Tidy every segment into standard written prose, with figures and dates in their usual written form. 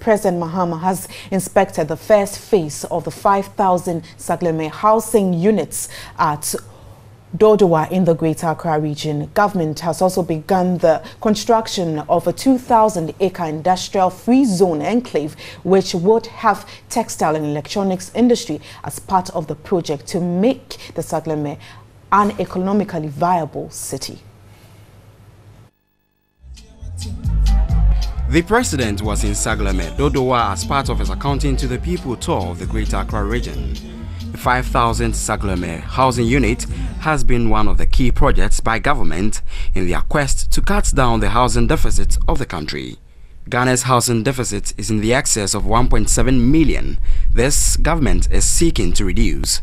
President Mahama has inspected the first phase of the 5,000 Sagleme housing units at Dodowa in the Greater Accra region. Government has also begun the construction of a 2,000-acre industrial free zone enclave, which would have textile and electronics industry as part of the project to make the Sagleme an economically viable city. The president was in Sagleme, Dodowa, as part of his Accounting to the People tour of the Greater Accra region. The 5,000 Sagleme housing unit has been one of the key projects by government in their quest to cut down the housing deficit of the country. Ghana's housing deficit is in the excess of 1.7 million. This government is seeking to reduce.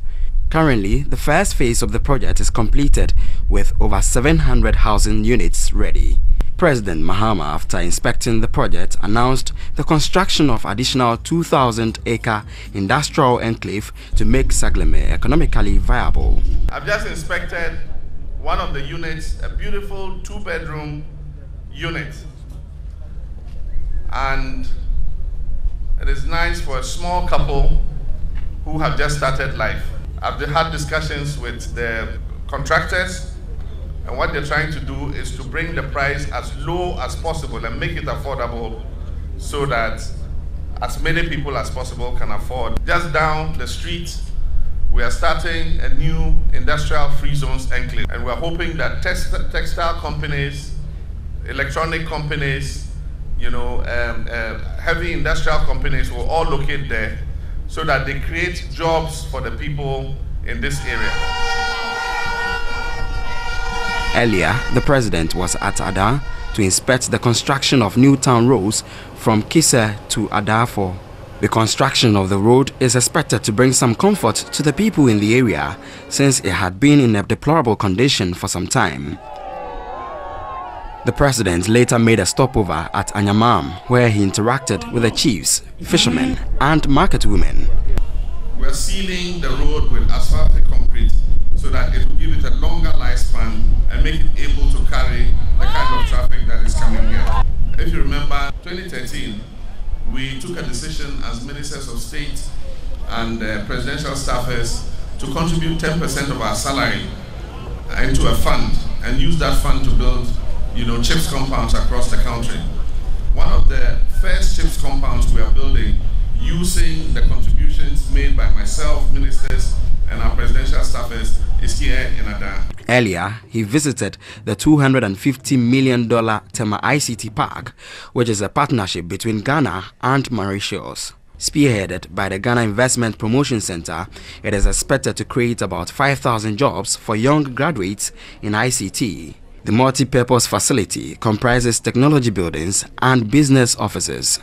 Currently, the first phase of the project is completed with over 700 housing units ready. President Mahama, after inspecting the project, announced the construction of additional 2,000-acre industrial enclave to make Sagleme economically viable. I've just inspected one of the units, a beautiful two-bedroom unit. And it is nice for a small couple who have just started life. I've had discussions with the contractors, and what they're trying to do is to bring the price as low as possible and make it affordable so that as many people as possible can afford. Just down the street, we are starting a new industrial free zones enclave, and we're hoping that textile companies, electronic companies, heavy industrial companies will all locate there so that they create jobs for the people in this area. Earlier, the president was at Ada to inspect the construction of new town roads from Kise to Adafo. The construction of the road is expected to bring some comfort to the people in the area since it had been in a deplorable condition for some time. The president later made a stopover at Anyamam, where he interacted with the chiefs, fishermen and market women. We're sealing the road with asphaltic concrete so that it will give it a longer lifespan and make it able to carry the kind of traffic that is coming here. If you remember, 2013, we took a decision as ministers of state and presidential staffers to contribute 10% of our salary into a fund and use that fund to build, chips compounds across the country. One of the first chips compounds we are building using the contributions made by myself, ministers, and our presidential staffers is here in Ada. Earlier, he visited the $250 million Tema ICT Park, which is a partnership between Ghana and Mauritius. Spearheaded by the Ghana Investment Promotion Center, it is expected to create about 5,000 jobs for young graduates in ICT. The multi-purpose facility comprises technology buildings and business offices.